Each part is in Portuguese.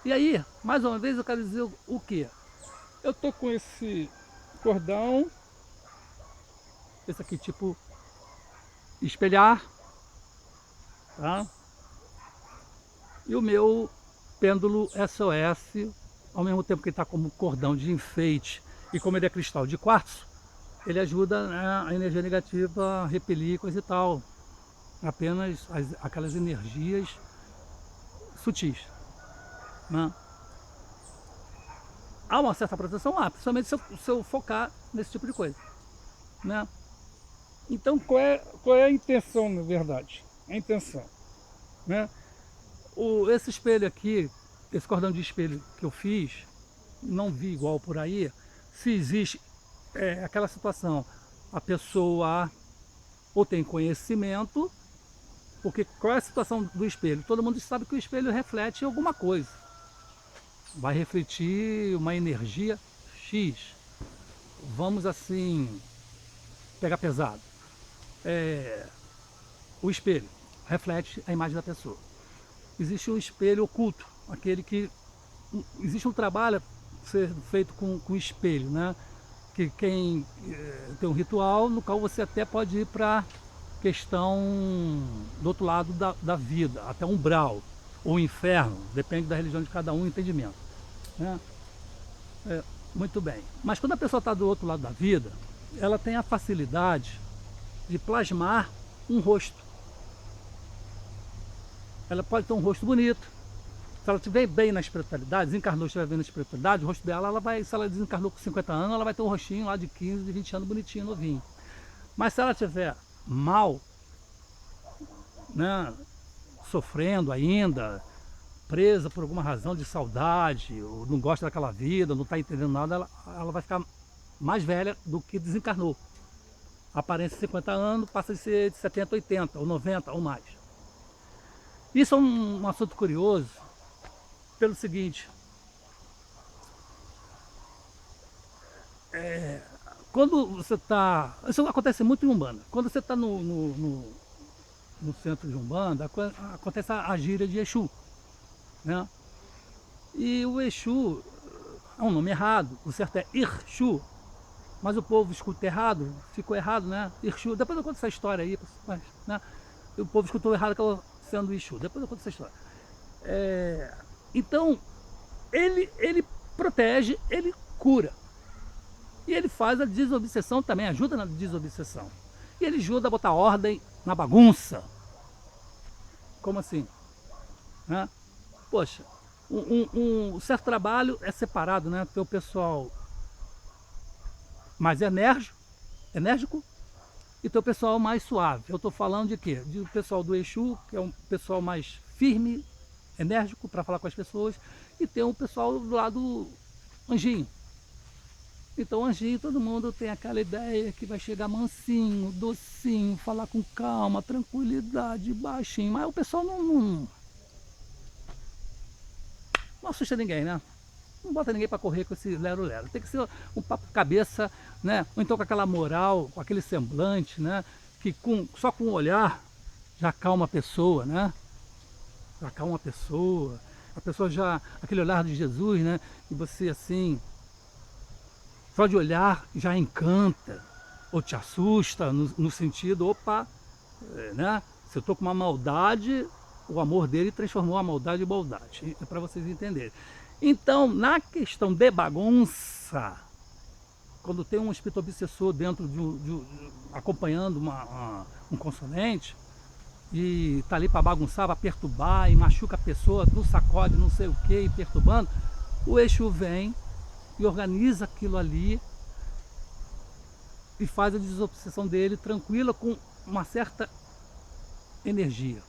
E aí, mais uma vez, eu quero dizer o quê? Eu tô com esse cordão, esse aqui tipo espelhar, tá? E o meu pêndulo SOS, ao mesmo tempo que ele está como cordão de enfeite e como ele é cristal de quartzo, ele ajuda, né, a energia negativa a repelir coisa e tal. Apenas aquelas energias sutis, né? Há uma certa proteção, principalmente se eu focar nesse tipo de coisa, né? Então qual é a intenção, na verdade? A intenção, né? Esse espelho aqui, esse cordão de espelho que eu fiz, não vi igual por aí. Se existe aquela situação, a pessoa ou tem conhecimento, porque qual é a situação do espelho? Todo mundo sabe que o espelho reflete alguma coisa, vai refletir uma energia X. Vamos assim, pegar pesado. O espelho reflete a imagem da pessoa. Existe um espelho oculto, aquele que existe um trabalho ser feito com espelho, né? Que quem tem um ritual no qual você até pode ir para questão do outro lado da vida, até umbral ou inferno, depende da religião de cada um, entendimento, né? Muito bem. Mas quando a pessoa está do outro lado da vida, ela tem a facilidade de plasmar um rosto. Ela pode ter um rosto bonito. Se ela estiver bem na espiritualidade, desencarnou, estiver bem na espiritualidade, o rosto dela, ela vai, se ela desencarnou com 50 anos, ela vai ter um rostinho lá de 15, de 20 anos, bonitinho, novinho. Mas se ela estiver mal, né, sofrendo ainda, presa por alguma razão de saudade, ou não gosta daquela vida, não está entendendo nada, ela vai ficar mais velha do que desencarnou. A aparência de 50 anos passa de ser de 70, 80, ou 90, ou mais. Isso é um assunto curioso, pelo seguinte: quando você está. Isso acontece muito em Umbanda. Quando você está no centro de Umbanda, acontece a gíria de Exu, né? E o Exu é um nome errado, o certo é Irxu, mas o povo escuta errado, ficou errado, né? Irxu, depois eu conto essa história aí, mas, né? O povo escutou errado aquela sendo Exu, depois eu conto essa história. Então, ele protege, ele cura. E ele faz a desobsessão também, ajuda na desobsessão. E ele ajuda a botar ordem na bagunça. Como assim? Né? Poxa, um certo trabalho é separado, né? Tem o pessoal mais enérgico e tem o pessoal mais suave. Eu estou falando de quê? De o pessoal do Exu, que é um pessoal mais firme, enérgico para falar com as pessoas, e tem o pessoal do lado anjinho. Então, anjinho, todo mundo tem aquela ideia que vai chegar mansinho, docinho, falar com calma, tranquilidade, baixinho. Mas o pessoal não assusta ninguém, né? Não bota ninguém para correr com esse lero-lero. Tem que ser um papo cabeça, né? Ou então com aquela moral, com aquele semblante, né? Que só com o olhar já acalma a pessoa, né? Já acalma a pessoa. A pessoa já, aquele olhar de Jesus, né? E você assim, só de olhar já encanta, ou te assusta, no sentido, opa, né? Se eu estou com uma maldade, o amor dele transformou a maldade em bondade. É para vocês entenderem. Então, na questão de bagunça, quando tem um espírito obsessor dentro acompanhando um consonante, e tá ali para bagunçar, para perturbar, e machuca a pessoa, não sacode, não sei o que, e perturbando, o Exu vem e organiza aquilo ali e faz a desobsessão dele tranquila, com uma certa energia,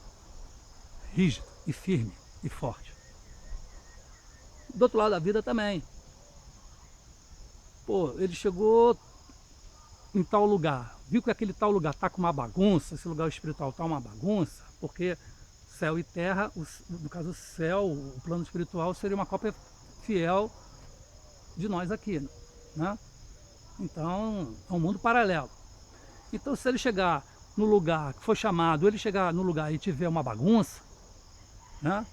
rígida e firme e forte. Do outro lado da vida também. Pô, ele chegou em tal lugar, viu que aquele tal lugar tá com uma bagunça, esse lugar espiritual tá uma bagunça, porque céu e terra, no caso o céu, o plano espiritual seria uma cópia fiel de nós aqui, né? Então, é um mundo paralelo. Então, se ele chegar no lugar que foi chamado, ele chegar no lugar e tiver uma bagunça, né?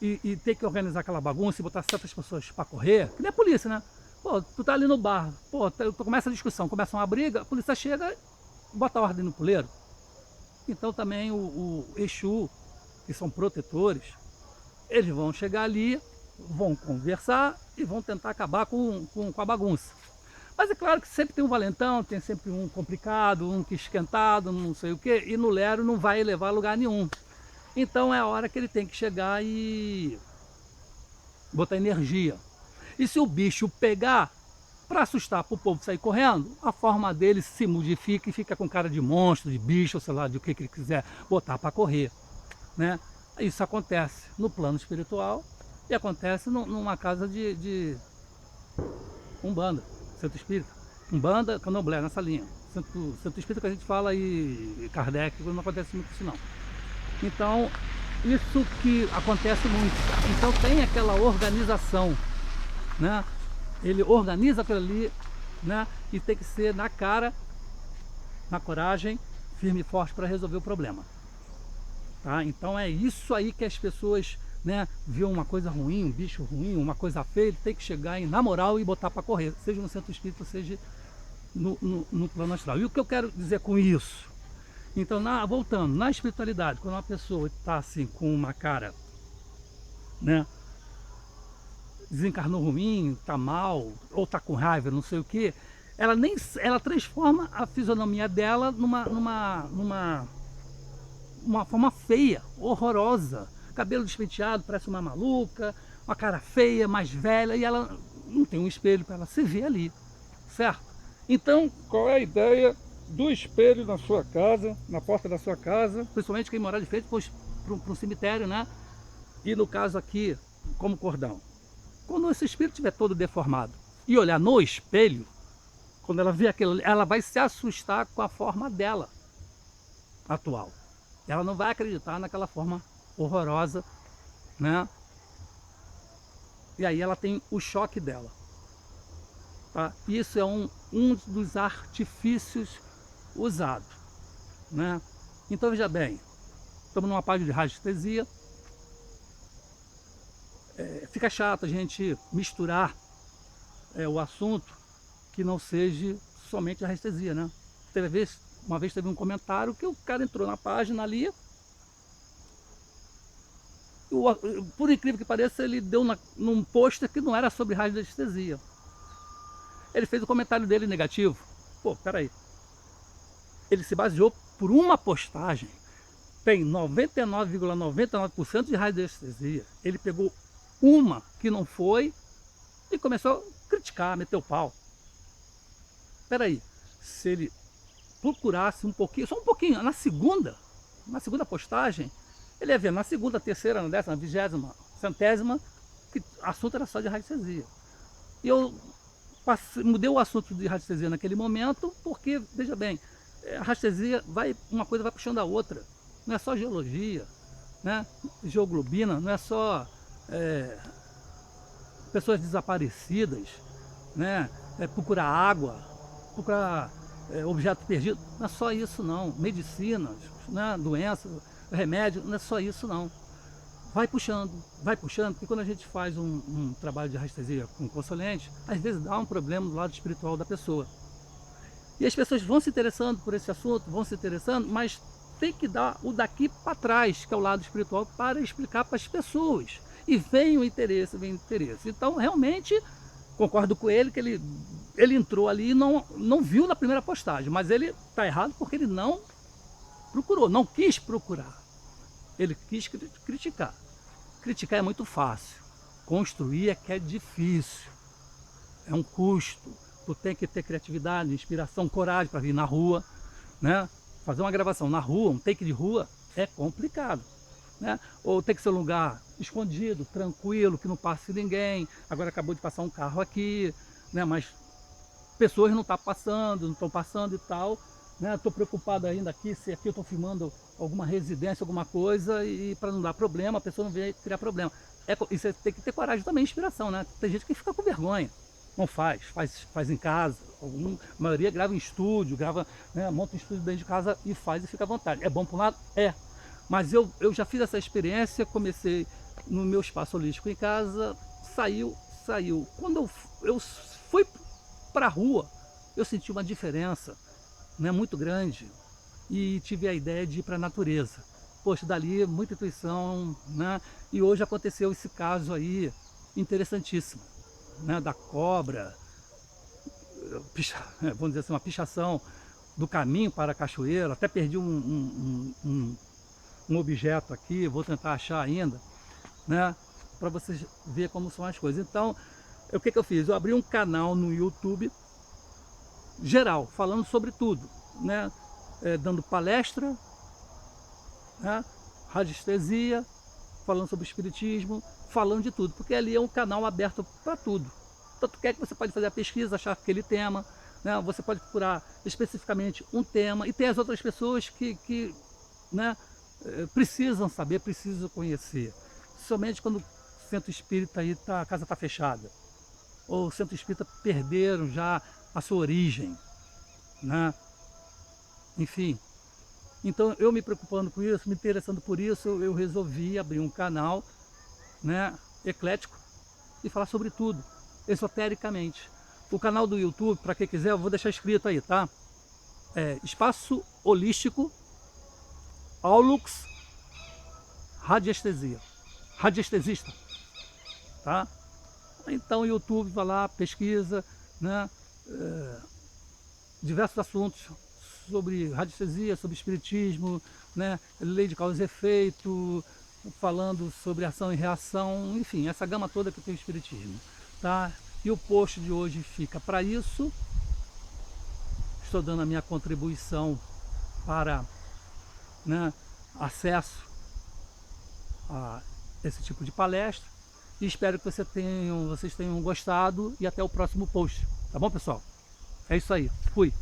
e ter que organizar aquela bagunça e botar certas pessoas para correr, que nem a polícia, né? Pô, tu tá ali no bar, pô, tu começa a discussão, começa uma briga, a polícia chega e bota a ordem no puleiro. Então também o Exu, que são protetores, eles vão chegar ali, vão conversar e vão tentar acabar com a bagunça. Mas é claro que sempre tem um valentão, tem sempre um complicado, um que esquentado, não sei o quê, e no Lero não vai levar a lugar nenhum. Então é a hora que ele tem que chegar e botar energia. E se o bicho pegar, para assustar, para o povo sair correndo, a forma dele se modifica e fica com cara de monstro, de bicho, sei lá, de o que ele quiser botar para correr, né? Isso acontece no plano espiritual e acontece numa casa de Umbanda, Centro Espírita. Umbanda, Candomblé, nessa linha. Centro Espírita que a gente fala e Kardec, não acontece muito isso não. Então, isso que acontece muito. Então tem aquela organização, né? Ele organiza aquilo ali, né? E tem que ser na cara, na coragem, firme e forte para resolver o problema. Tá? Então é isso aí que as pessoas, né, vê uma coisa ruim, um bicho ruim, uma coisa feia, tem que chegar e, na moral, e botar para correr, seja no centro espírita, seja no plano astral. E o que eu quero dizer com isso? Então, voltando, na espiritualidade, quando uma pessoa está assim com uma cara, né, desencarnou ruim, está mal, ou está com raiva, não sei o que, ela transforma a fisionomia dela numa forma feia, horrorosa, cabelo despenteado, parece uma maluca, uma cara feia, mais velha, e ela não tem um espelho para ela se ver ali, certo? Então, qual é a ideia do espelho na sua casa, na porta da sua casa, principalmente quem morar de frente para um cemitério, né? E no caso aqui, como cordão. Quando esse espírito estiver todo deformado e olhar no espelho, quando ela vê aquilo, ela vai se assustar com a forma dela atual. Ela não vai acreditar naquela forma horrorosa, né? E aí ela tem o choque dela. Tá? Isso é um dos artifícios usados, né? Então veja bem, estamos numa página de radiestesia. Fica chato a gente misturar o assunto que não seja somente a radiestesia, né? Uma vez teve um comentário que o cara entrou na página ali, por incrível que pareça, ele deu num pôster que não era sobre radiestesia. Ele fez o comentário dele negativo. Pô, peraí. Ele se baseou por uma postagem. Tem 99,99% de radiestesia. Ele pegou uma que não foi e começou a criticar, meter o pau. Peraí. Se ele procurasse um pouquinho, só um pouquinho, na segunda postagem, ele ia ver na segunda, terceira, na décima, na 20ª, centésima, que o assunto era só de radiestesia. E eu mudei o assunto de radiestesia naquele momento, porque, veja bem, a radiestesia uma coisa vai puxando a outra. Não é só geologia, né? Geoglobina, não é só pessoas desaparecidas, né? Procurar água, procurar objeto perdido, não é só isso não. Medicinas, né? Doenças, remédio, não é só isso não. Vai puxando, porque quando a gente faz um trabalho de radiestesia com consulente, às vezes dá um problema do lado espiritual da pessoa. E as pessoas vão se interessando por esse assunto, vão se interessando, mas tem que dar o daqui para trás, que é o lado espiritual, para explicar para as pessoas. E vem o interesse, vem o interesse. Então, realmente, concordo com ele, que ele entrou ali e não viu na primeira postagem, mas ele está errado porque ele não procurou, não quis procurar. Ele quis criticar. Criticar é muito fácil. Construir é que é difícil. É um custo. Tu tem que ter criatividade, inspiração, coragem para vir na rua, né? Fazer uma gravação na rua, um take de rua, é complicado, né? Ou tem que ser um lugar escondido, tranquilo, que não passe ninguém. Agora acabou de passar um carro aqui, né? Mas pessoas não estão passando e tal. Estou preocupado ainda aqui, se aqui eu estou filmando alguma residência, alguma coisa, e para não dar problema, a pessoa não vem criar problema. Isso tem que ter coragem também, inspiração, né? Tem gente que fica com vergonha, não faz em casa. A maioria grava em estúdio, né, monta um estúdio dentro de casa e faz e fica à vontade. É bom por um lado? É. Mas eu já fiz essa experiência, comecei no meu espaço holístico em casa, saiu. Quando eu fui para a rua, eu senti uma diferença, né, muito grande, e tive a ideia de ir para a natureza. Poxa, dali muita intuição, né? E hoje aconteceu esse caso aí interessantíssimo, né, da cobra, vamos dizer assim, uma pichação do caminho para a cachoeira. Até perdi um objeto aqui, vou tentar achar ainda, né, para vocês verem como são as coisas. Então, o que eu fiz? Eu abri um canal no YouTube geral, falando sobre tudo, né, dando palestra, né, radiestesia, falando sobre espiritismo, falando de tudo, porque ali é um canal aberto para tudo. Tanto que você pode fazer a pesquisa, achar aquele tema, né, você pode procurar especificamente um tema, e tem as outras pessoas que né, precisam saber, precisam conhecer. Somente quando o centro espírita aí a casa está fechada, ou o centro espírita perderam já a sua origem, né? Enfim. Então, eu me preocupando com isso, me interessando por isso, eu resolvi abrir um canal, né, eclético, e falar sobre tudo, esotericamente. O canal do YouTube, para quem quiser, eu vou deixar escrito aí, tá? Espaço Holístico Aulux Radiestesia. Radiestesista, tá? Então, o YouTube, vai lá, pesquisa, né, diversos assuntos sobre radiestesia, sobre espiritismo, né, lei de causa e efeito, falando sobre ação e reação, enfim, essa gama toda que tem o espiritismo, tá? E o post de hoje fica para isso. Estou dando a minha contribuição para, né, acesso a esse tipo de palestra, e espero que vocês tenham gostado, e até o próximo post, tá bom, pessoal? É isso aí, fui!